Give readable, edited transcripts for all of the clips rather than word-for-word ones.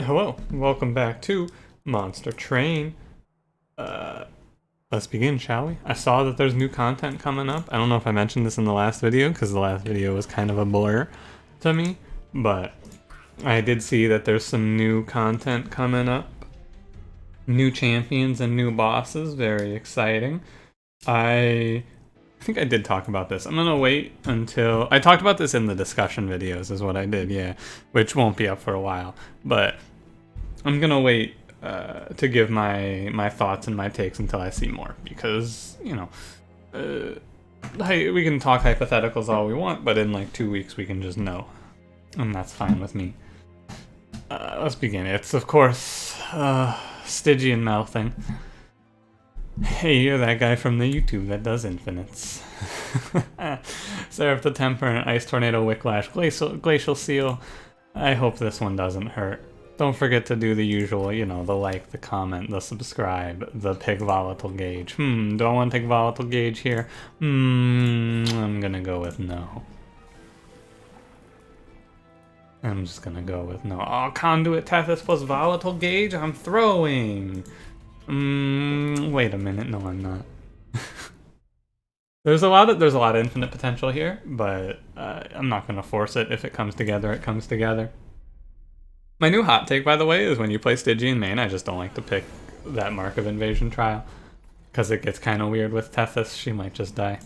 Hello, welcome back to Monster Train. Let's begin, shall we? I saw that there's new content coming up. I don't know if I mentioned this in the last video, because the last video was kind of a blur to me, but I did see that there's some new content coming up. New champions and new bosses, very exciting. I think I did talk about this. I'm gonna wait until... I talked about this in the discussion videos is what I did, yeah, which won't be up for a while, but I'm gonna wait to give my thoughts and my takes until I see more, because, you know, we can talk hypotheticals all we want, but in like 2 weeks we can just know, and that's fine with me. Let's begin. It's, of course, Stygian melting. Hey, you're that guy from the YouTube that does infinites. Seraph the Temperament, Ice Tornado, Wicklash, Glacial Seal. I hope this one doesn't hurt. Don't forget to do the usual, you know, the like, the comment, the subscribe, the pick volatile gauge. Do I want to take volatile gauge here? I'm gonna go with no. I'm just gonna go with no. Oh, Conduit Tethys plus volatile gauge? I'm throwing! Wait a minute, no I'm not. There's a lot of infinite potential here, but I'm not gonna force it. If it comes together, it comes together. My new hot take, by the way, is when you play Stygian main, I just don't like to pick that Mark of Invasion trial, because it gets kind of weird with Tethys. She might just die.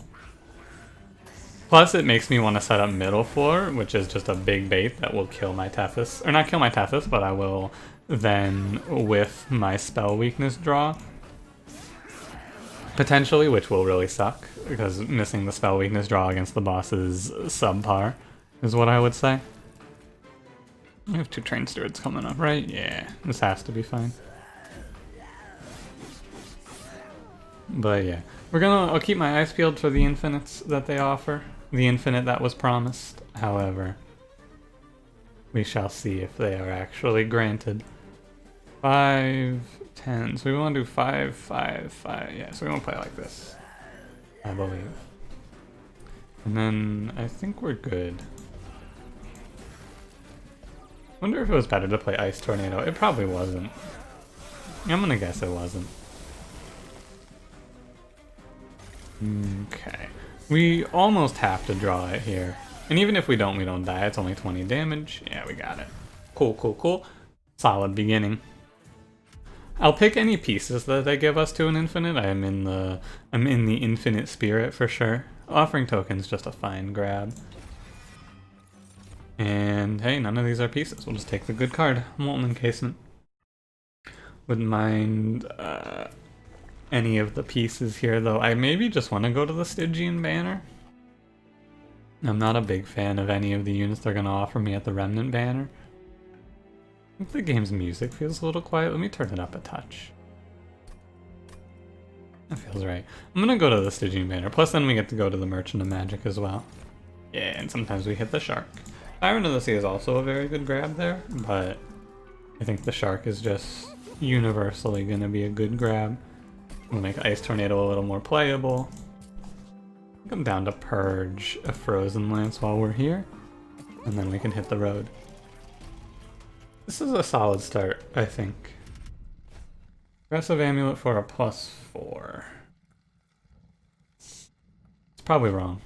Plus, it makes me want to set up middle floor, which is just a big bait that will kill my Tethys. Or not kill my Tethys, but I will then whiff my spell weakness draw. Potentially, which will really suck, because missing the spell weakness draw against the boss is subpar, is what I would say. We have 2 train stewards coming up, right? Yeah, this has to be fine. But yeah, I'll keep my eyes peeled for the infinites that they offer. The infinite that was promised. However, we shall see if they are actually granted. 5, 10. So we want to do 5, 5, 5. Yeah, so we want to play like this, I believe. And then I think we're good. Wonder if it was better to play Ice Tornado. It probably wasn't. I'm gonna guess it wasn't. Okay. We almost have to draw it here. And even if we don't die. It's only 20 damage. Yeah, we got it. Cool, cool, cool. Solid beginning. I'll pick any pieces that they give us to an infinite. I'm in the infinite spirit for sure. Offering token's just a fine grab. And hey, none of these are pieces. We'll just take the good card. Molten Encasement. Wouldn't mind any of the pieces here, though. I maybe just want to go to the Stygian banner. I'm not a big fan of any of the units they're going to offer me at the Remnant banner. I think the game's music feels a little quiet. Let me turn it up a touch. That feels right. I'm going to go to the Stygian banner. Plus then we get to go to the Merchant of Magic as well. Yeah, and sometimes we hit the Shark. Siren of the Sea is also a very good grab there, but I think the Shark is just universally going to be a good grab. We'll make Ice Tornado a little more playable. I'm down to Purge a Frozen Lance while we're here, and then we can hit the road. This is a solid start, I think. Aggressive Amulet for a +4. It's probably wrong.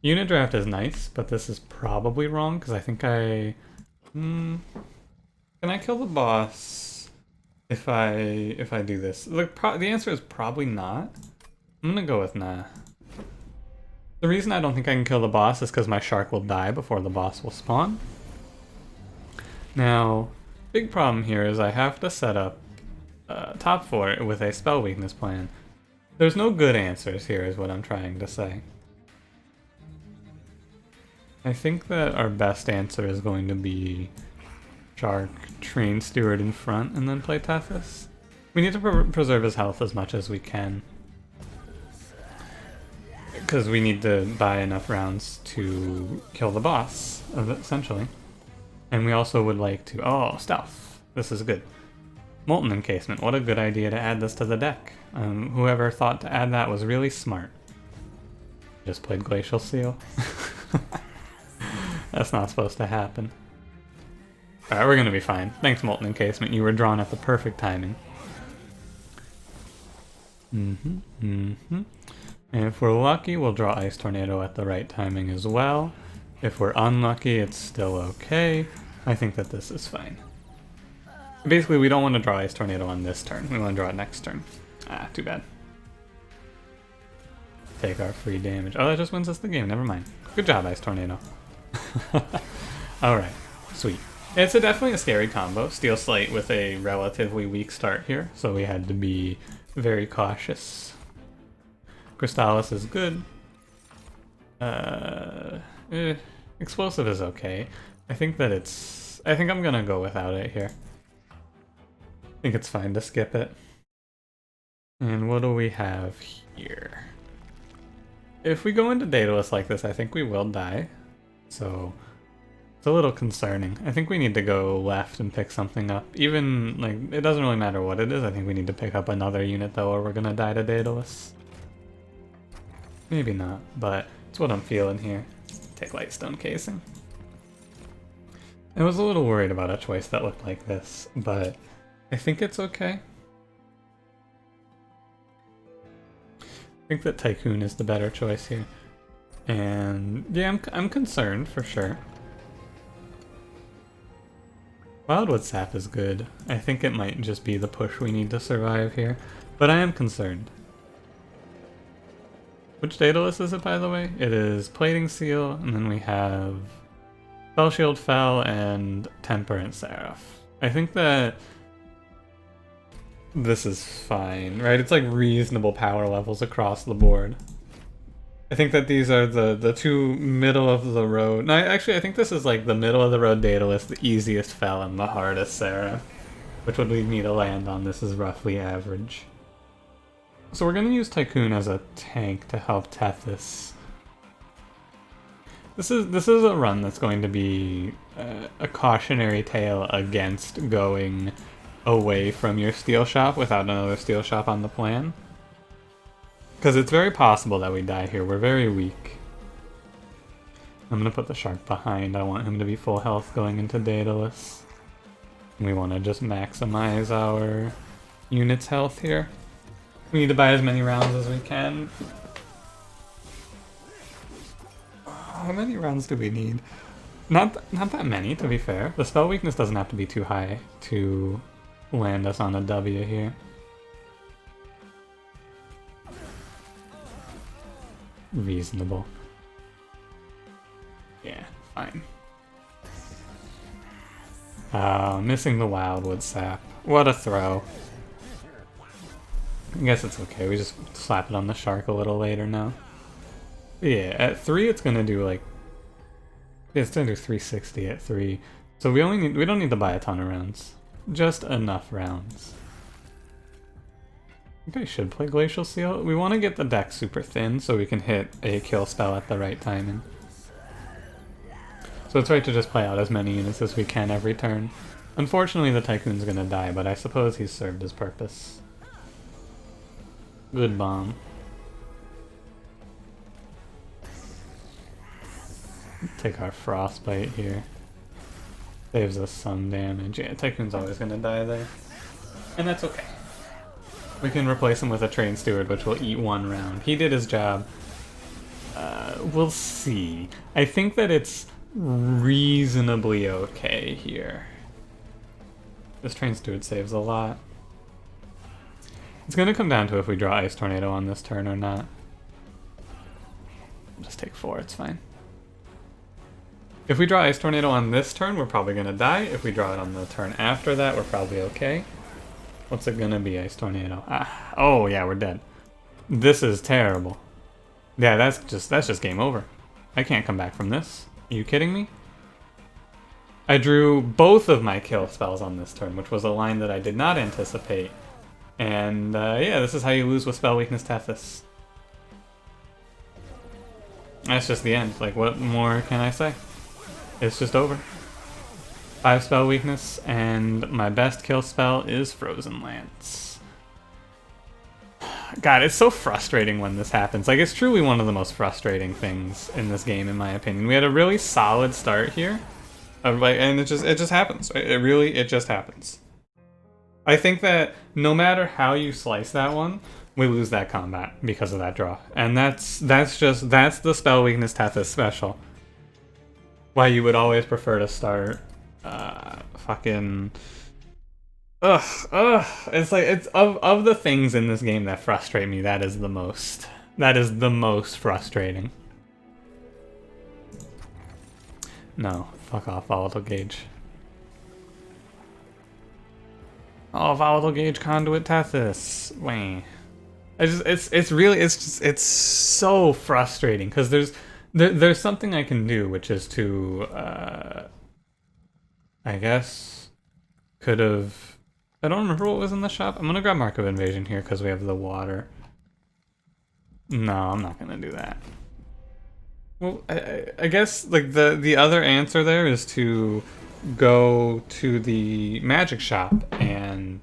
Unit draft is nice, but this is probably wrong, because I think I... Can I kill the boss if I do this? The answer is probably not. I'm gonna go with nah. The reason I don't think I can kill the boss is because my Shark will die before the boss will spawn. Now, big problem here is I have to set up top 4 with a spell weakness plan. There's no good answers here is what I'm trying to say. I think that our best answer is going to be Shark, Train Steward in front, and then play Tethys. We need to preserve his health as much as we can, because we need to buy enough rounds to kill the boss, essentially. And we also would like to... Oh, Stealth. This is good. Molten Encasement. What a good idea to add this to the deck. Whoever thought to add that was really smart. Just played Glacial Seal. That's not supposed to happen. Alright, we're gonna be fine. Thanks, Molten Encasement. You were drawn at the perfect timing. And if we're lucky, we'll draw Ice Tornado at the right timing as well. If we're unlucky, it's still okay. I think that this is fine. Basically, we don't want to draw Ice Tornado on this turn. We want to draw it next turn. Ah, too bad. Take our free damage. Oh, that just wins us the game. Never mind. Good job, Ice Tornado. Alright, sweet. It's definitely a scary combo. Steel Slate with a relatively weak start here, so we had to be very cautious. Crystallis is good. Explosive is okay. I think I'm gonna go without it here. I think it's fine to skip it. And what do we have here? If we go into Daedalus like this, I think we will die. So it's a little concerning. I think we need to go left and pick something up. Even, like, it doesn't really matter what it is. I think we need to pick up another unit though, or we're gonna die to Daedalus. Maybe not, but it's what I'm feeling here. Take Lightstone Casing. I was a little worried about a choice that looked like this, but I think it's okay. I think that Tycoon is the better choice here. And yeah, I'm concerned for sure. Wildwood Sap is good. I think it might just be the push we need to survive here, but I am concerned. Which Daedalus is it, by the way? It is Plating Seal, and then we have Spell Shield Fel and Temperate Seraph. I think that this is fine, right? It's like reasonable power levels across the board. I think that these are the two middle of the road. No, actually, I think this is like the middle of the road Daedalus, the easiest Fel, and the hardest Seraph, which would lead me to land on this is roughly average. So we're going to use Tycoon as a tank to help Tethys. This is a run that's going to be a cautionary tale against going away from your steel shop without another steel shop on the plan. Because it's very possible that we die here. We're very weak. I'm going to put the shark behind. I want him to be full health going into Daedalus. We want to just maximize our unit's health here. We need to buy as many rounds as we can. How many rounds do we need? Not that many, to be fair. The spell weakness doesn't have to be too high to land us on a W here. Reasonable. Yeah, fine. Missing the Wildwood Sap. What a throw. I guess it's okay, we just slap it on the shark a little later now. But yeah, at 3 it's gonna do like... It's gonna do 360 at 3. So we don't need to buy a ton of rounds. Just enough rounds. I think I should play Glacial Seal. We want to get the deck super thin so we can hit a kill spell at the right timing. So it's right to just play out as many units as we can every turn. Unfortunately the Tycoon's gonna die, but I suppose he's served his purpose. Good bomb. Take our Frostbite here. Saves us some damage. Yeah, Tycoon's always gonna die there. And that's okay. We can replace him with a Train Steward, which will eat 1 round. He did his job. We'll see. I think that it's reasonably okay here. This Train Steward saves a lot. It's gonna come down to if we draw Ice Tornado on this turn or not. Just take 4, it's fine. If we draw Ice Tornado on this turn, we're probably gonna die. If we draw it on the turn after that, we're probably okay. What's it gonna be, Ice Tornado? Ah, oh yeah, we're dead. This is terrible. Yeah, that's just game over. I can't come back from this. Are you kidding me? I drew both of my kill spells on this turn, which was a line that I did not anticipate. And yeah, this is how you lose with Spell Weakness Tethys. That's just the end. Like, what more can I say? It's just over. 5 spell weakness, and my best kill spell is Frozen Lance. God, it's so frustrating when this happens. Like, it's truly one of the most frustrating things in this game, in my opinion. We had a really solid start here. And it just happens. It just happens. I think that no matter how you slice that one, we lose that combat because of that draw. And that's the spell weakness Tethys special. Why you would always prefer to start fucking it's like it's of the things in this game that frustrate me, that is the most frustrating. No, fuck off, volatile gauge. Oh, volatile gauge conduit Tethys. Wah. It's so frustrating because there's something I can do, which is to I guess could have. I don't remember what was in the shop. I'm gonna grab Mark of Invasion here because we have the water. No, I'm not gonna do that. Well, I guess like the other answer there is to go to the magic shop, and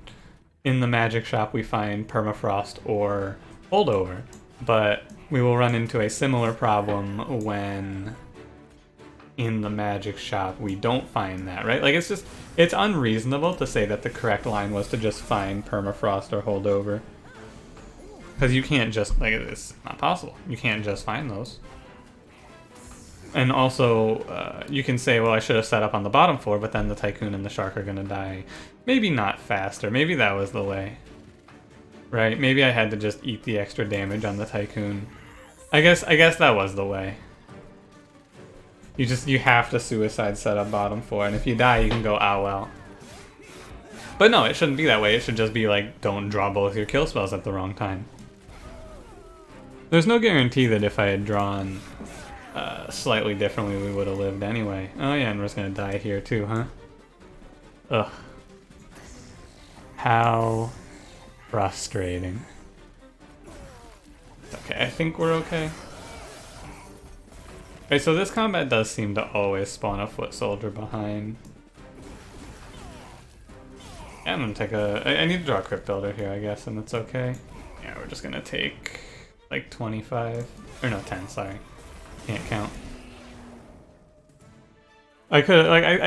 in the magic shop we find permafrost or holdover, but we will run into a similar problem when in the magic shop we don't find that, right? Like it's unreasonable to say that the correct line was to just find permafrost or holdover, because you can't just, like, it's not possible. You can't just find those. And also, you can say, well, I should have set up on the bottom floor, but then the Tycoon and the Shark are gonna die. Maybe not faster. Maybe that was the way. Right? Maybe I had to just eat the extra damage on the Tycoon. I guess that was the way. You have to suicide set up bottom floor, and if you die, you can go, ah, well. But no, it shouldn't be that way. It should just be like, don't draw both your kill spells at the wrong time. There's no guarantee that if I had drawn slightly differently, we would have lived anyway. Oh yeah, and we're just gonna die here too, huh? Ugh. How frustrating. Okay, I think we're okay. Okay, so this combat does seem to always spawn a foot soldier behind. Yeah, I'm gonna take I need to draw a Crypt Builder here, I guess, and it's okay. Yeah, we're just gonna take like 25, or no, 10, sorry. Can't count. I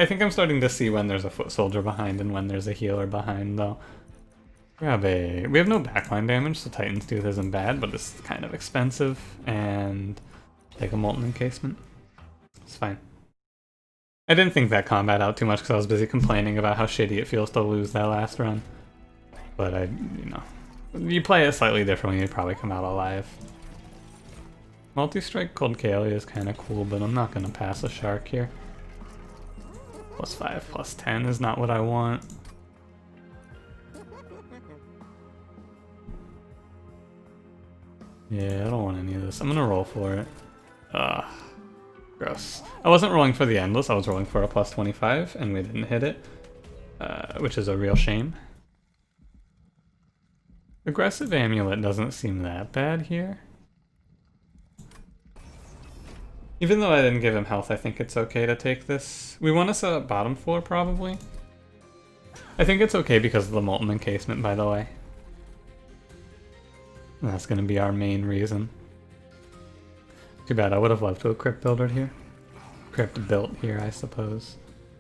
think I'm starting to see when there's a foot soldier behind and when there's a healer behind, though. We have no backline damage, so Titan's Tooth isn't bad, but it's kind of expensive, and take a Molten Encasement. It's fine. I didn't think that combat out too much because I was busy complaining about how shitty it feels to lose that last run. But you play it slightly differently, you'd probably come out alive. Multi-strike Cold Kalia is kind of cool, but I'm not going to pass a Shark here. +5, +10 is not what I want. Yeah, I don't want any of this. I'm going to roll for it. Ugh. Gross. I wasn't rolling for the Endless, I was rolling for a +25, and we didn't hit it. Which is a real shame. Aggressive Amulet doesn't seem that bad here. Even though I didn't give him health, I think it's okay to take this. We want to set up bottom floor, probably. I think it's okay because of the Molten Encasement, by the way. And that's going to be our main reason. Too bad, I would have loved to have Crypt Buildered here. Crypt built here, I suppose.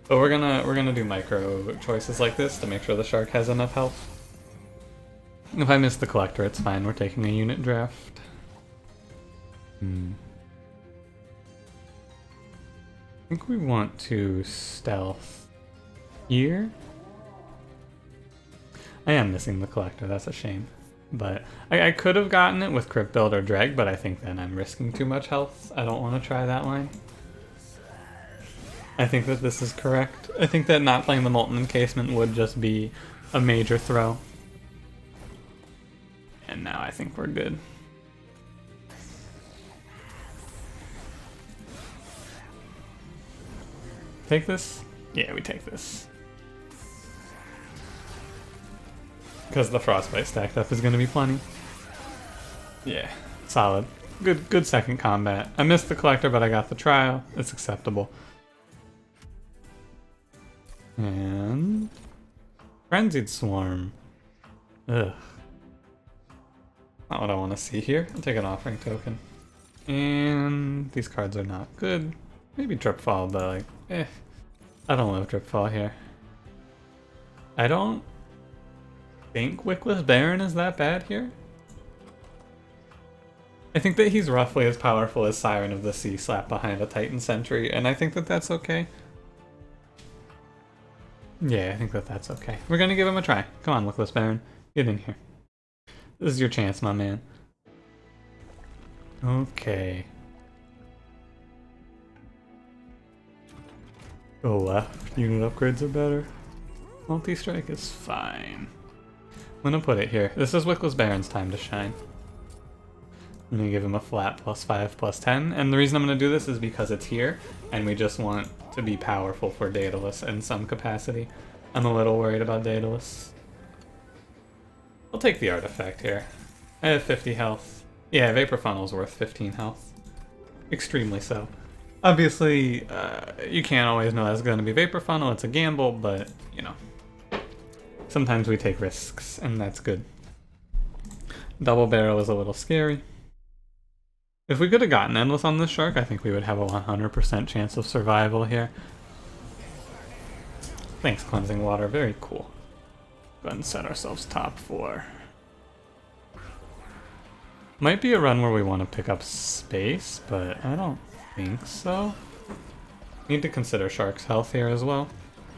But we're gonna do micro choices like this to make sure the Shark has enough health. If I miss the Collector, it's fine. We're taking a unit draft. I think we want to stealth here. I am missing the Collector, that's a shame. But I could have gotten it with Crypt Builder Dreg, but I think then I'm risking too much health. I don't want to try that line. I think that this is correct. I think that not playing the Molten Encasement would just be a major throw. And now I think we're good. Take this? Yeah, we take this. Because the Frostbite stacked up is going to be plenty. Yeah, solid. Good second combat. I missed the Collector, but I got the Trial. It's acceptable. And Frenzied Swarm. Ugh. Not what I want to see here. I'll take an Offering Token. And these cards are not good. Maybe Drip Fall, but like, eh. I don't love Drip Fall here. I don't think Wickless Baron is that bad here. I think that he's roughly as powerful as Siren of the Sea slapped behind a Titan Sentry, and I think that that's okay. Yeah, I think that that's okay. We're gonna give him a try. Come on, Wickless Baron. Get in here. This is your chance, my man. Okay. Go left. Unit upgrades are better. Multi-strike is fine. I'm gonna put it here. This is Wickless Baron's time to shine. I'm gonna give him a flat +5, +10, and the reason I'm gonna do this is because it's here, and we just want to be powerful for Daedalus in some capacity. I'm a little worried about Daedalus. I'll take the artifact here. I have 50 health. Yeah, Vapor Funnel's worth 15 health. Extremely so. Obviously, you can't always know that's gonna be Vapor Funnel, it's a gamble, but, you know. Sometimes we take risks, and that's good. Double Barrel is a little scary. If we could have gotten Endless on this shark, I think we would have a 100% chance of survival here. Thanks, Cleansing Water. Very cool. Go ahead and set ourselves top 4. Might be a run where we want to pick up space, but I don't think so. Need to consider Shark's health here as well.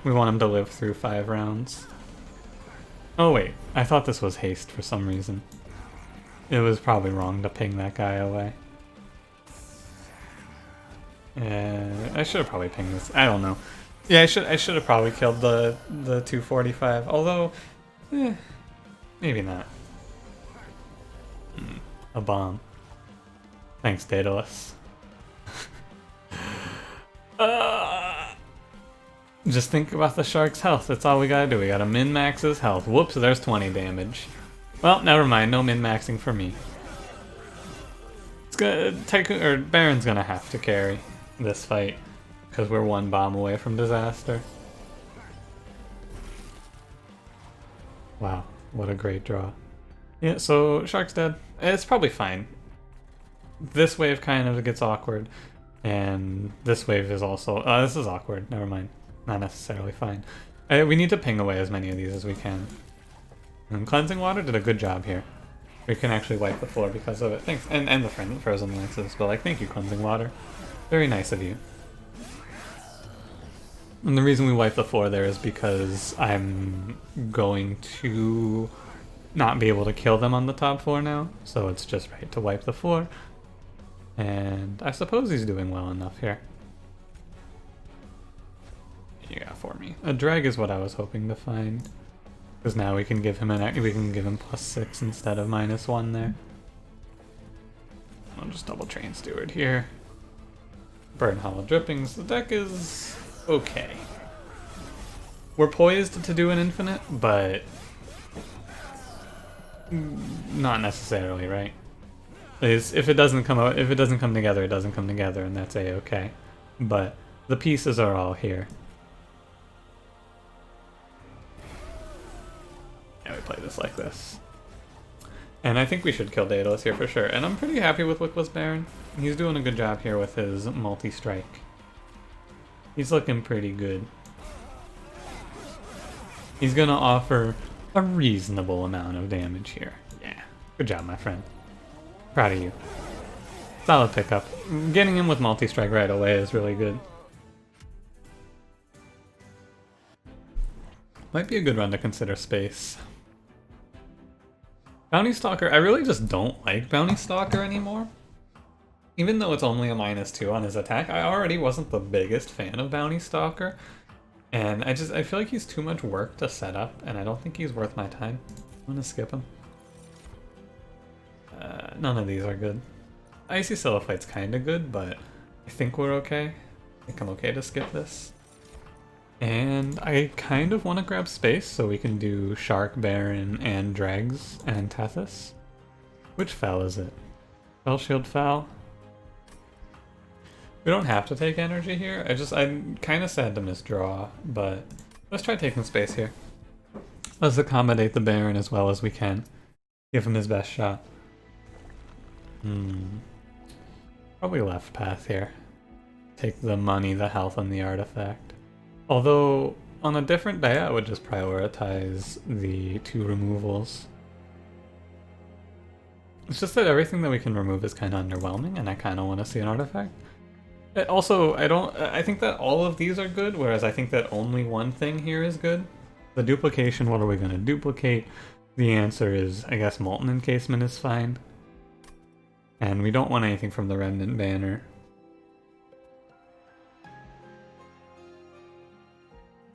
We want him to live through 5 rounds. Oh wait, I thought this was haste for some reason. It was probably wrong to ping that guy away. I should have probably pinged this. I don't know. Yeah, I should have probably killed the 245. Although, maybe not. A bomb. Thanks, Daedalus. Just think about the shark's health. That's all we gotta do. We gotta min-max his health. Whoops, there's 20 damage. Well, never mind. No min-maxing for me. It's good. Tycoon or Baron's gonna have to carry this fight because we're 1 bomb away from disaster. Wow, what a great draw. Yeah, so Shark's dead. It's probably fine. This wave kind of gets awkward, and this wave is also... this is awkward. Never mind. Not necessarily fine. We need to ping away as many of these as we can. And Cleansing Water did a good job here. We can actually wipe the floor because of it. Thanks. And the Frozen Lances, but like, thank you, Cleansing Water. Very nice of you. And the reason we wipe the floor there is because I'm going to not be able to kill them on the top 4 now, so it's just right to wipe the floor. And I suppose he's doing well enough here. Yeah, for me. A drag is what I was hoping to find, because now we can give him +6 instead of -1 there. I'll just double Train Steward here. Burn Hollow Drippings. The deck is okay. We're poised to do an infinite, but not necessarily, right? If it doesn't come together, it doesn't come together, and that's a-okay. But the pieces are all here. Yeah, we play this like this. And I think we should kill Daedalus here for sure. And I'm pretty happy with Wickless Baron. He's doing a good job here with his multi-strike. He's looking pretty good. He's gonna offer a reasonable amount of damage here. Yeah, good job, my friend. Proud of you. Solid pickup. Getting him with multi-strike right away is really good. Might be a good run to consider space. Bounty Stalker, I really just don't like Bounty Stalker anymore. Even though it's only a -2 on his attack, I already wasn't the biggest fan of Bounty Stalker. And I feel like he's too much work to set up, and I don't think he's worth my time. I'm gonna skip him. None of these are good. Icy Silliphite's kinda good, but I think we're okay. I think I'm okay to skip this. And I kind of want to grab space so we can do Shark, Baron, and Dregs, and Tethys. Which Fel is it? Fel Shield Fel? We don't have to take energy here. I'm kind of sad to misdraw, but let's try taking space here. Let's accommodate the Baron as well as we can. Give him his best shot. Probably left path here. Take the money, the health, and the artifact. Although, on a different day, I would just prioritize the 2 removals. It's just that everything that we can remove is kind of underwhelming, and I kind of want to see an artifact. Also, I think that all of these are good, whereas I think that only one thing here is good. The duplication, what are we going to duplicate? The answer is, I guess, Molten Encasement is fine. And we don't want anything from the Remnant Banner.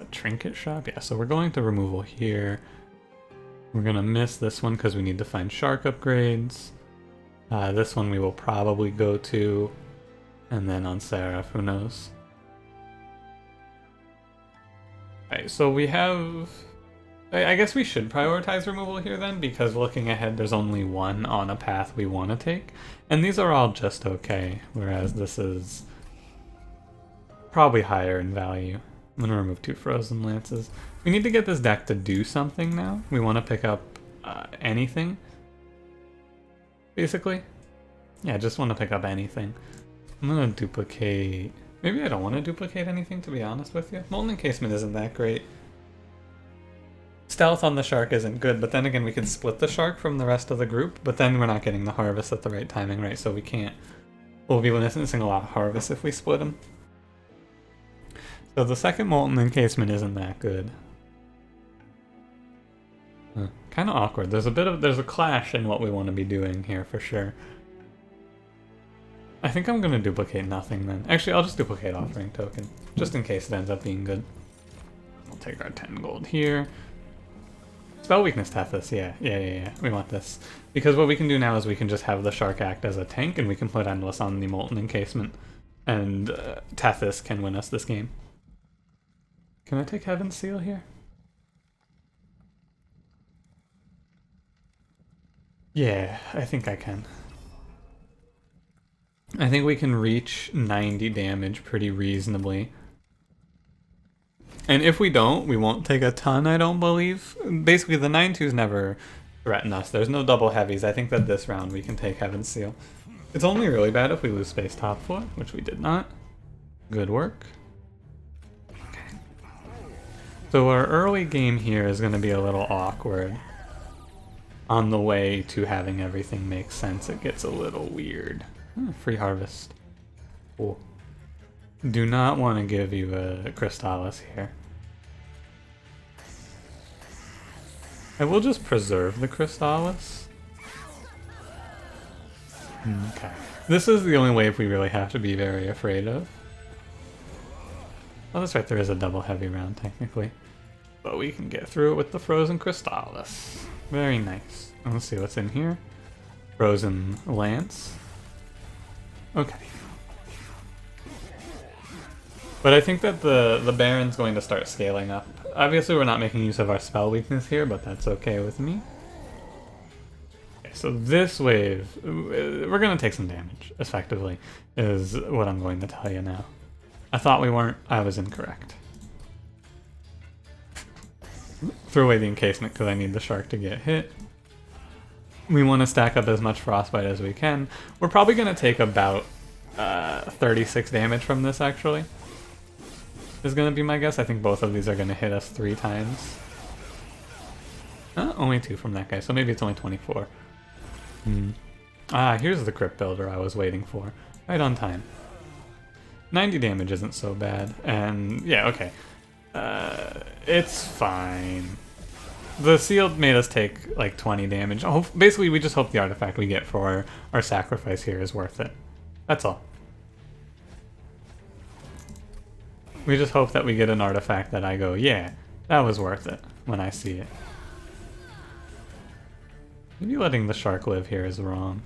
A Trinket Shop? Yeah, so we're going to removal here. We're going to miss this one because we need to find Shark upgrades. This one we will probably go to. And then on Seraph, who knows? Alright, so we have... I guess we should prioritize removal here then, because looking ahead there's only one on a path we want to take. And these are all just okay, whereas this is probably higher in value. I'm going to remove 2 Frozen Lances. We need to get this deck to do something now. We want to pick up anything, basically. Yeah, I just want to pick up anything. I'm going to duplicate... Maybe I don't want to duplicate anything, to be honest with you. Molten Encasement isn't that great. Stealth on the Shark isn't good, but then again we can split the Shark from the rest of the group, but then we're not getting the Harvest at the right timing, right? So we can't... We'll be missing a lot of Harvest if we split them. So the second Molten Encasement isn't that good. Kind of awkward. There's a clash in what we want to be doing here for sure. I think I'm going to duplicate nothing then. Actually, I'll just duplicate Offering Token, just in case it ends up being good. We'll take our 10 gold here. Spell Weakness Tethys, yeah. We want this. Because what we can do now is we can just have the Shark act as a tank, and we can put Endless on the Molten Encasement. And Tethys can win us this game. Can I take Heaven's Seal here? Yeah, I think I can. I think we can reach 90 damage pretty reasonably. And if we don't, we won't take a ton, I don't believe. Basically, the 9-2s never threaten us. There's no double heavies. I think that this round we can take Heaven's Seal. It's only really bad if we lose space top 4, which we did not. Good work. Okay. So our early game here is going to be a little awkward. On the way to having everything make sense, it gets a little weird. Free harvest. Cool. Do not want to give you a Crystallis here. I will just preserve the Crystallis. Okay. This is the only wave we really have to be very afraid of. Oh, that's right, there is a double heavy round technically. But we can get through it with the Frozen Crystallis. Very nice. Let's see what's in here. Frozen Lance. Okay. But I think that the Baron's going to start scaling up. Obviously we're not making use of our spell weakness here, but that's okay with me. Okay, so this wave, we're going to take some damage, effectively, is what I'm going to tell you now. I thought we weren't, I was incorrect. Throw away the encasement because I need the Shark to get hit. We want to stack up as much Frostbite as we can. We're probably going to take about 36 damage from this, actually. Is going to be my guess. I think both of these are going to hit us 3 times. Only 2 from that guy, so maybe it's only 24. Ah, here's the Crypt Builder I was waiting for. Right on time. 90 damage isn't so bad, and yeah, okay. It's fine. The Sealed made us take like 20 damage. Basically, we just hope the artifact we get for our sacrifice here is worth it. That's all. We just hope that we get an artifact that I go, yeah, that was worth it when I see it. Maybe letting the Shark live here is wrong.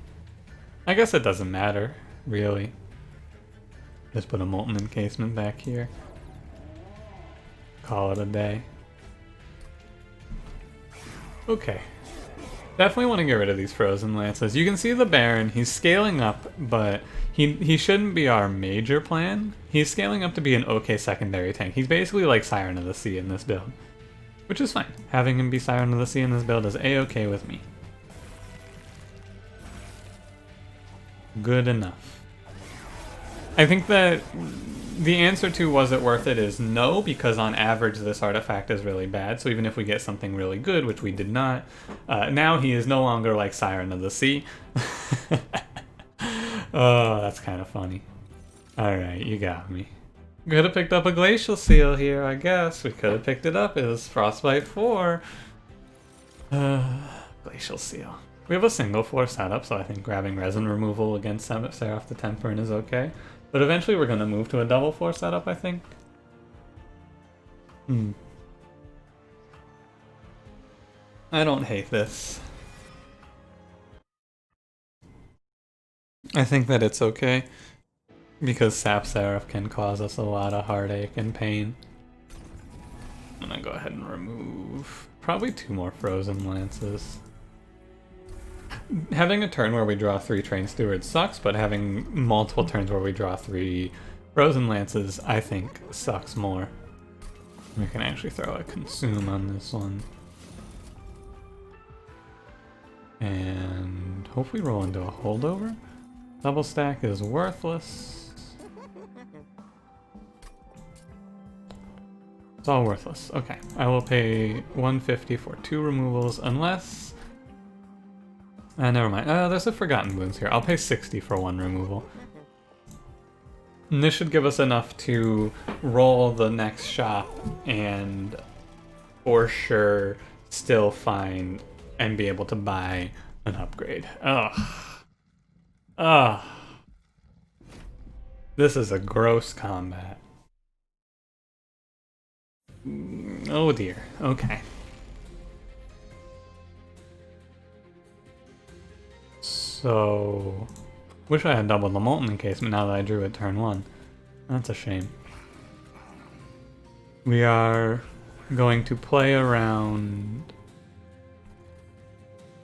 I guess it doesn't matter, really. Just put a Molten Encasement back here. Call it a day. Okay. Definitely want to get rid of these Frozen Lances. You can see the Baron, he's scaling up, but he shouldn't be our major plan. He's scaling up to be an okay secondary tank. He's basically like Siren of the Sea in this build. Which is fine. Having him be Siren of the Sea in this build is a-okay with me. Good enough. I think that the answer to was it worth it is no, because on average this artifact is really bad. So even if we get something really good, which we did not, now he is no longer like Siren of the Sea. Oh, that's kind of funny. Alright, you got me. Could have picked up a Glacial Seal here, I guess. We could have picked it up. It was Frostbite 4. Glacial Seal. We have a single 4 setup, so I think grabbing resin removal against Seraph the Temperate is okay. But eventually we're going to move to a double 4 setup, I think. I don't hate this. I think that it's okay, because Sap Seraph can cause us a lot of heartache and pain. I'm gonna go ahead and remove probably 2 more Frozen Lances. Having a turn where we draw 3 Train Stewards sucks, but having multiple turns where we draw 3 Frozen Lances, I think, sucks more. We can actually throw a Consume on this one. And hopefully roll into a Holdover. Double stack is worthless. It's all worthless. Okay, I will pay 150 for 2 removals unless... never mind. There's a Forgotten Boons here. I'll pay 60 for 1 removal. And this should give us enough to roll the next shop and for sure still find and be able to buy an upgrade. Ugh. Ugh. This is a gross combat. Oh dear. Okay. So... wish I had doubled the Molten Encasement now that I drew it turn 1. That's a shame. We are going to play around...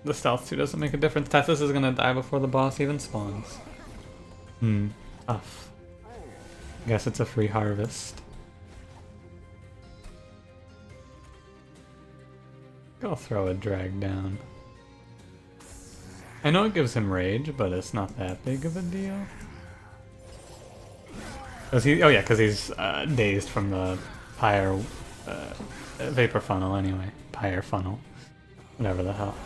The Stealth 2 doesn't make a difference. Tethys is gonna die before the boss even spawns. Tough. Guess it's a free harvest. I'll throw a drag down. I know it gives him rage, but it's not that big of a deal. Cause he, oh yeah, because he's dazed from the pyre vapor funnel anyway. Pyre funnel. Whatever the hell.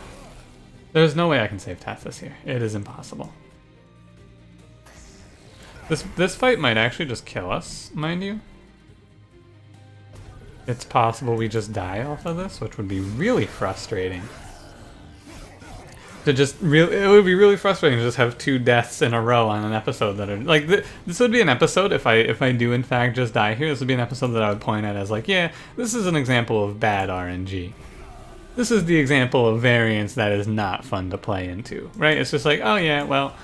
There's no way I can save Tethys here. It is impossible. This fight might actually just kill us, mind you. It's possible we just die off of this, which would be really frustrating. It would be really frustrating to just have 2 deaths in a row on an episode that are like this would be an episode if I do in fact just die here. This would be an episode that I would point at as like, yeah, this is an example of bad RNG. This is the example of variance that is not fun to play into, right? It's just like, oh yeah, well,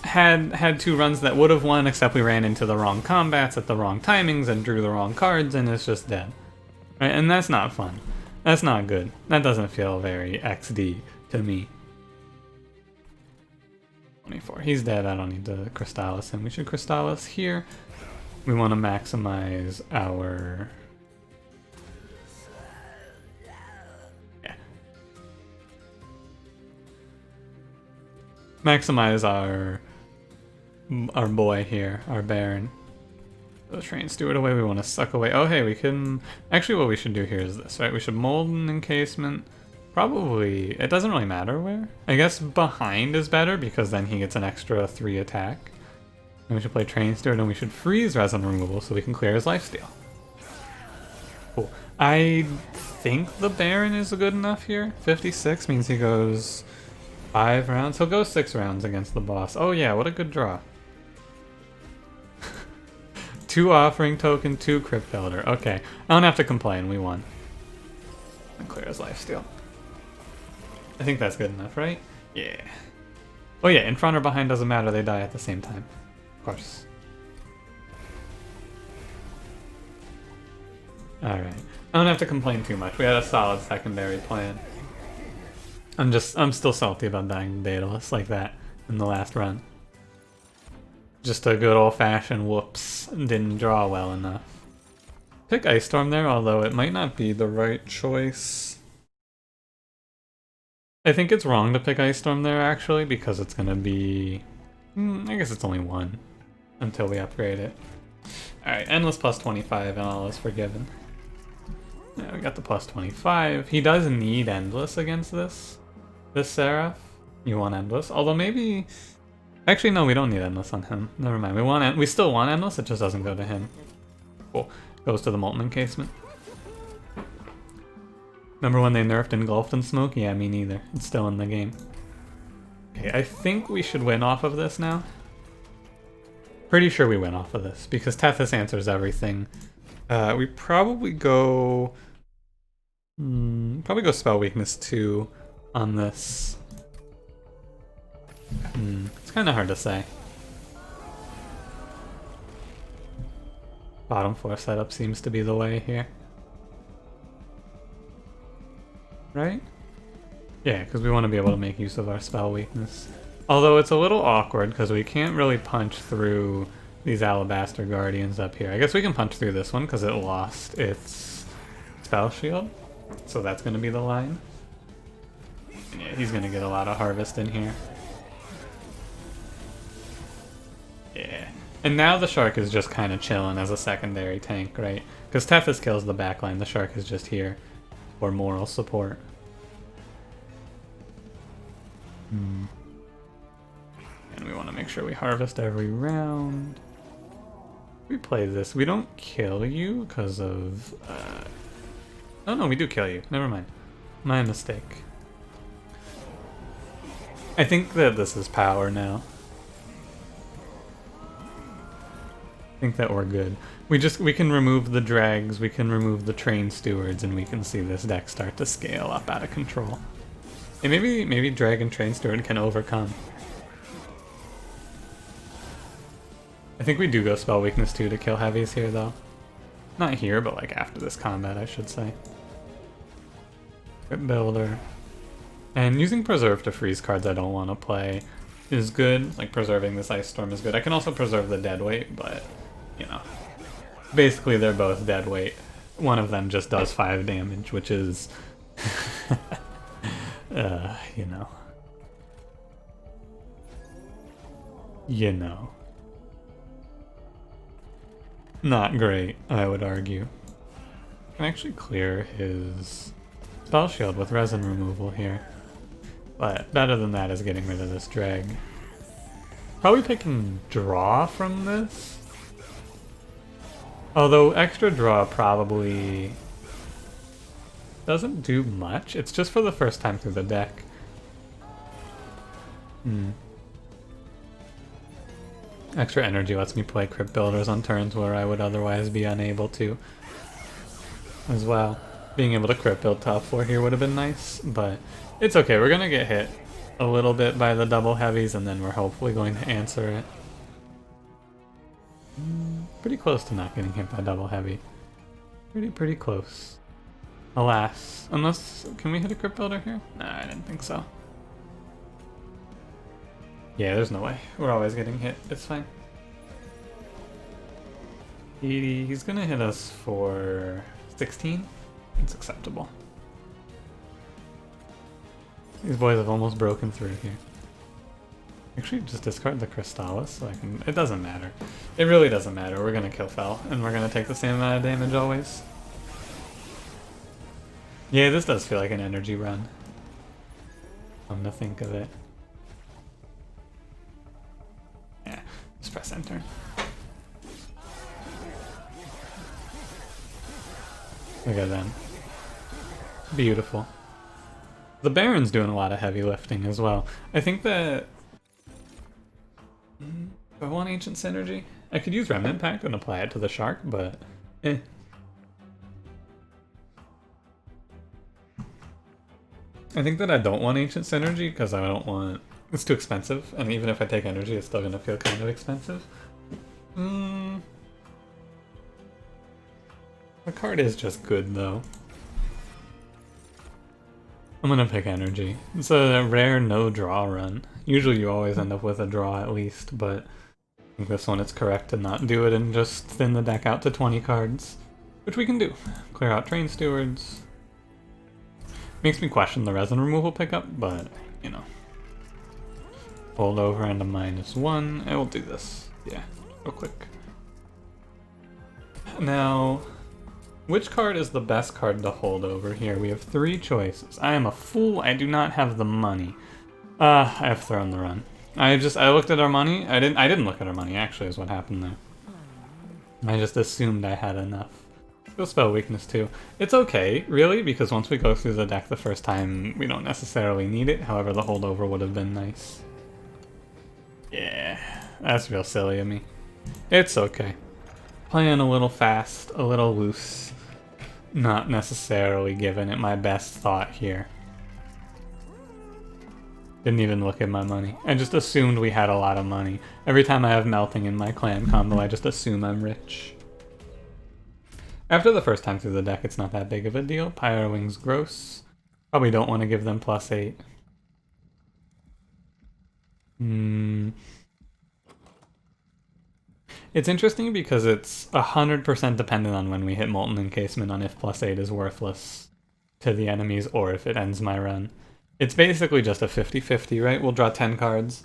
had 2 runs that would have won, except we ran into the wrong combats at the wrong timings and drew the wrong cards, and it's just dead, right? And that's not fun. That's not good. That doesn't feel very XD to me. 24. He's dead. I don't need to Crystallis him. We should Crystallis here. We want to maximize our... maximize our boy here, our Baron. The Train Steward away, we want to suck away. Oh hey, we can... actually what we should do here is this, right? We should Molten Encasement. Probably, it doesn't really matter where. I guess behind is better because then he gets an extra 3 attack. And we should play Train Steward and we should freeze Resin Removal so we can clear his lifesteal. Cool. I think the Baron is good enough here. 56 means he goes... 5 rounds? He'll go 6 rounds against the boss. Oh yeah, what a good draw. 2 Offering Token, 2 Crypt Builder. Okay, I don't have to complain, we won. And clear his lifesteal. I think that's good enough, right? Yeah. Oh yeah, in front or behind doesn't matter, they die at the same time. Of course. Alright. I don't have to complain too much. We had a solid secondary plan. I'm still salty about dying to Daedalus like that in the last run. Just a good old-fashioned whoops. Didn't draw well enough. Pick Ice Storm there, although it might not be the right choice. I think it's wrong to pick Ice Storm there, actually, because it's gonna be... I guess it's only 1. until we upgrade it. Alright, endless plus 25 and all is forgiven. Yeah, we got the plus 25. He does need endless against this Seraph. You want endless? Although maybe... Actually, no, we don't need endless on him. Never mind. We still want endless, it just doesn't go to him. Cool. Goes to the Molten Encasement. Remember when they nerfed Engulfed in Smoke? Yeah, me neither. It's still in the game. Okay, I think we should win off of this now. Pretty sure we win off of this, because Tethys answers everything. We probably go... probably go Spell Weakness 2 on this. It's kind of hard to say. Bottom 4 setup seems to be the way here. Right? Yeah, because we want to be able to make use of our Spell Weakness. Although it's a little awkward because we can't really punch through these Alabaster Guardians up here. I guess we can punch through this one because it lost its Spell Shield. So that's going to be the line. Yeah, he's going to get a lot of Harvest in here. Yeah. And now the Shark is just kind of chilling as a secondary tank, right? Because Tethys kills the backline, the Shark is just here for moral support. And we want to make sure we harvest every round. We play this. We don't kill you because of... Oh no, we do kill you. Never mind. My mistake. I think that this is power now. I think that we're good. We can remove the drags, we can remove the train stewards, and we can see this deck start to scale up out of control. And maybe drag and train steward can overcome. I think we do go Spell Weakness 2 to kill heavies here though. Not here, but like after this combat, I should say. Crypt Builder. And using Preserve to freeze cards I don't want to play is good. Like preserving this Ice Storm is good. I can also preserve the Deadweight, but you know. Basically they're both Deadweight. One of them just does 5 damage, which is you know. You know. Not great, I would argue. I can actually clear his Spell Shield with resin removal here. But better than that is getting rid of this drag. Probably picking draw from this. Although extra draw probably doesn't do much. It's just for the first time through the deck. Extra energy lets me play Crypt Builders on turns where I would otherwise be unable to. As well. Being able to Crypt Build top 4 here would have been nice, but it's okay. We're going to get hit a little bit by the double heavies, and then we're hopefully going to answer it. Pretty close to not getting hit by double heavy. Pretty close. Alas. Unless... Can we hit a Crypt Builder here? Nah, I didn't think so. Yeah, there's no way. We're always getting hit. It's fine. He's gonna hit us for 16. It's acceptable. These boys have almost broken through here. Actually, just discard the Crystallis so I can... It doesn't matter. It really doesn't matter. We're gonna kill Fel, and we're gonna take the same amount of damage always. Yeah, this does feel like an energy run. Come to think of it. Yeah, just press enter. Look at them. Beautiful. The Baron's doing a lot of heavy lifting as well. I think that... Do I want Ancient Synergy? I could use Remnant Pact and apply it to the Shark, but... eh. I think that I don't want Ancient Synergy because I don't want... It's too expensive, and even if I take energy, it's still gonna feel kind of expensive. The card is just good, though. I'm gonna pick energy. It's a rare no-draw run. Usually you always end up with a draw at least, but I think this one it's correct to not do it and just thin the deck out to 20 cards. Which we can do. Clear out Train Stewards. Makes me question the resin removal pickup, but, you know. Hold over and a -1. I will do this. Yeah. real quick. Now, which card is the best card to hold over here? We have 3 choices. I am a fool. I do not have the money. I have thrown the run. I looked at our money. I didn't look at our money, actually, is what happened there. I just assumed I had enough. Go spell weakness too. It's okay, really, because once we go through the deck the first time, we don't necessarily need it. However, the holdover would have been nice. Yeah, that's real silly of me. It's okay. Playing a little fast, a little loose. Not necessarily giving it my best thought here. Didn't even look at my money. I just assumed we had a lot of money. Every time I have melting in my clan combo, I just assume I'm rich. After the first time through the deck, it's not that big of a deal. Pyro Wings gross. Probably don't want to give them +8. It's interesting because it's 100% dependent on when we hit Molten Encasement on if +8 is worthless to the enemies or if it ends my run. It's basically just a 50-50, right? We'll draw 10 cards.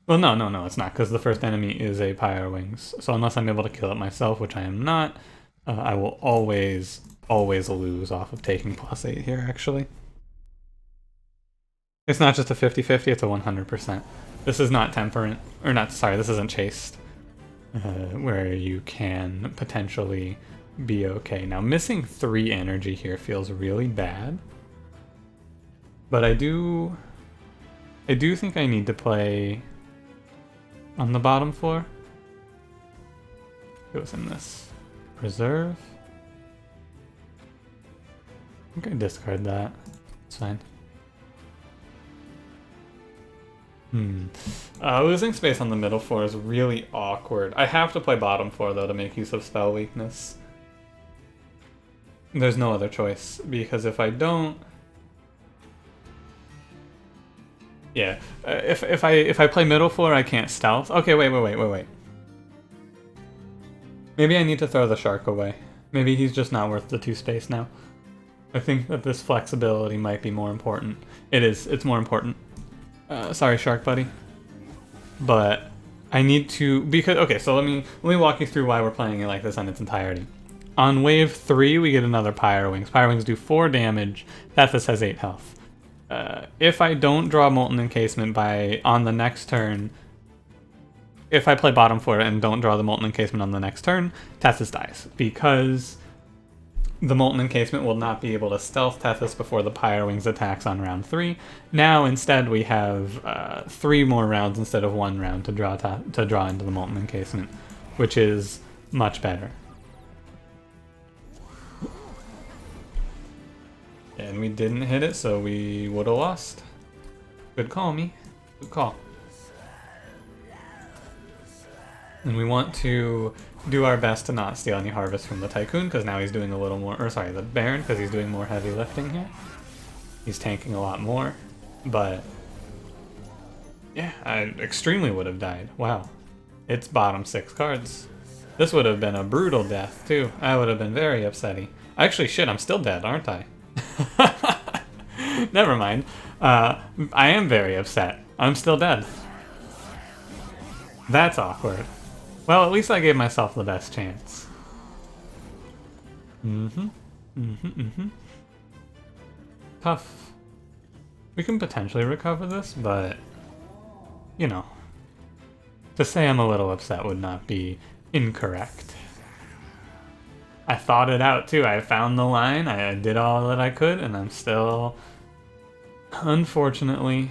Well, no, it's not, because the first enemy is a Pyro Wings. So unless I'm able to kill it myself, which I am not, I will always lose off of taking +8 here, actually. It's not just a 50-50, it's a 100%. This is not Temperate, or not, sorry, this isn't Chaste, where you can potentially be okay. Now, missing 3 energy here feels really bad. But I do think I need to play on the bottom floor. It was in this. Preserve. I think I discard that. It's fine. Losing space on the middle floor is really awkward. I have to play bottom floor though to make use of spell weakness. There's no other choice, because if I don't, yeah, if I play middle floor, I can't stealth. Okay, wait. Maybe I need to throw the shark away. Maybe he's just not worth the 2 space now. I think that this flexibility might be more important. It is. It's more important. Sorry, shark buddy. But I need to, because okay. So let me walk you through why we're playing it like this in its entirety. On wave 3, we get another Pyro Wings. Pyro Wings do 4 damage. Tethys has 8 health. If I don't draw Molten Encasement on the next turn, if I play bottom floor and don't draw the Molten Encasement on the next turn, Tethys dies, because the Molten Encasement will not be able to stealth Tethys before the Pyro Wings attacks on round 3. Now instead we have 3 more rounds instead of 1 round to draw into the Molten Encasement, which is much better. And we didn't hit it, so we would have lost. Good call, me. Good call. And we want to do our best to not steal any harvest from the Tycoon, because now he's doing a little more, or sorry, the Baron, because he's doing more heavy lifting here. He's tanking a lot more, but yeah, I extremely would have died. Wow. It's bottom 6 cards. This would have been a brutal death, too. I would have been very upsetty. Actually, shit, I'm still dead, aren't I? Never mind. I am very upset. I'm still dead. That's awkward. Well, at least I gave myself the best chance. Tough. We can potentially recover this, but, you know, to say I'm a little upset would not be incorrect. I thought it out too. I found the line, I did all that I could, and I'm still, unfortunately,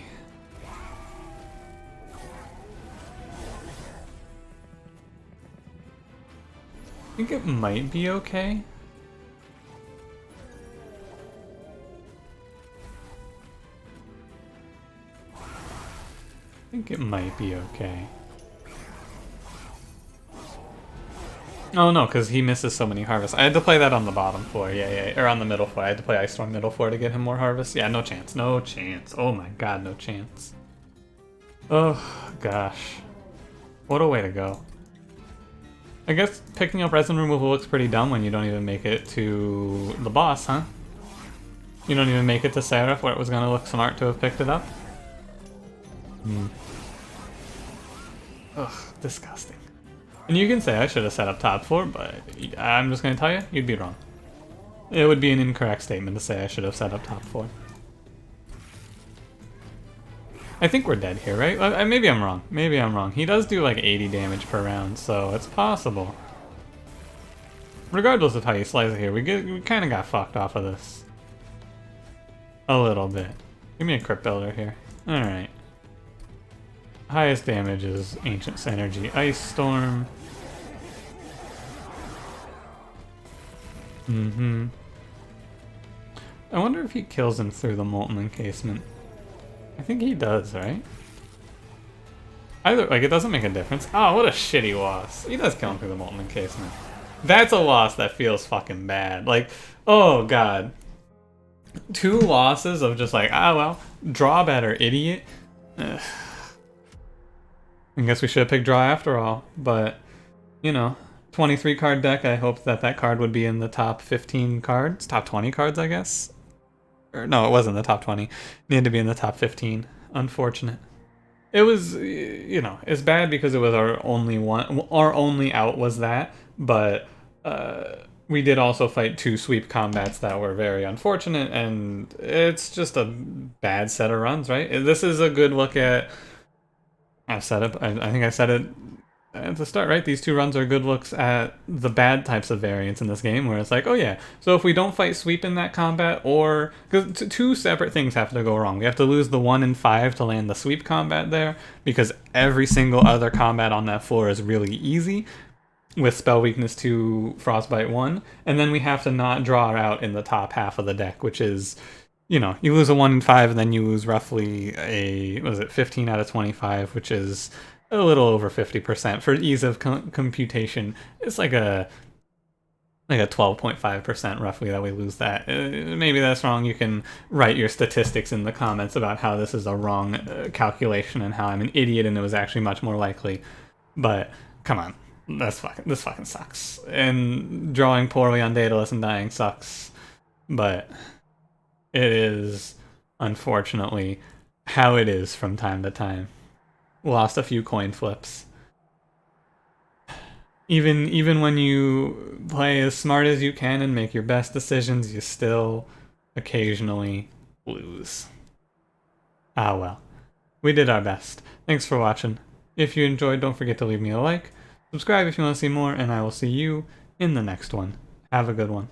I think it might be okay. I think it might be okay. Oh no, because he misses so many harvests. I had to play that on the bottom floor, yeah, or on the middle floor. I had to play Ice Storm middle floor to get him more harvests. Yeah, no chance, no chance. Oh my god, no chance. Oh gosh. What a way to go. I guess picking up resin removal looks pretty dumb when you don't even make it to the boss, huh? You don't even make it to Seraph, where it was gonna look smart to have picked it up? Ugh, disgusting. And you can say I should have set up top 4, but I'm just going to tell you, you'd be wrong. It would be an incorrect statement to say I should have set up top 4. I think we're dead here, right? Maybe I'm wrong. Maybe I'm wrong. He does do like 80 damage per round, so it's possible. Regardless of how you slice it here, we kind of got fucked off of this. A little bit. Give me a crypt builder here. Alright. Highest damage is Ancient Synergy. Ice Storm. I wonder if he kills him through the Molten Encasement. I think he does, right? Either, like, it doesn't make a difference. Oh, what a shitty loss. He does kill him through the Molten Encasement. That's a loss that feels fucking bad. Like, oh god. 2 losses of just like, well, draw better, idiot. Ugh. I guess we should have picked draw after all, but, you know, 23 card deck, I hoped that that card would be in the top 15 cards, top 20 cards, I guess. Or, no, it wasn't the top 20. It needed to be in the top 15. Unfortunate. It was, you know, it's bad because it was our only out was that, but we did also fight 2 sweep combats that were very unfortunate, and it's just a bad set of runs, right? This is a good look at, I've said it, I think I said it at the start, right? These 2 runs are good looks at the bad types of variance in this game, where it's like, oh yeah, so if we don't fight sweep in that combat, or because 2 separate things have to go wrong. We have to lose the 1 in 5 to land the sweep combat there, because every single other combat on that floor is really easy with spell weakness 2, frostbite 1, and then we have to not draw out in the top half of the deck, which is, you know, you lose a 1 in 5 and then you lose roughly a, what was it, 15 out of 25, which is a little over 50%. For ease of computation, it's like a 12.5% roughly that we lose that. Maybe that's wrong. You can write your statistics in the comments about how this is a wrong calculation and how I'm an idiot and it was actually much more likely. But come on, this fucking sucks. And drawing poorly on Daedalus and dying sucks. But it is, unfortunately, how it is from time to time. Lost a few coin flips. Even when you play as smart as you can and make your best decisions, you still occasionally lose. Ah well. We did our best. Thanks for watching. If you enjoyed, don't forget to leave me a like. Subscribe if you want to see more, and I will see you in the next one. Have a good one.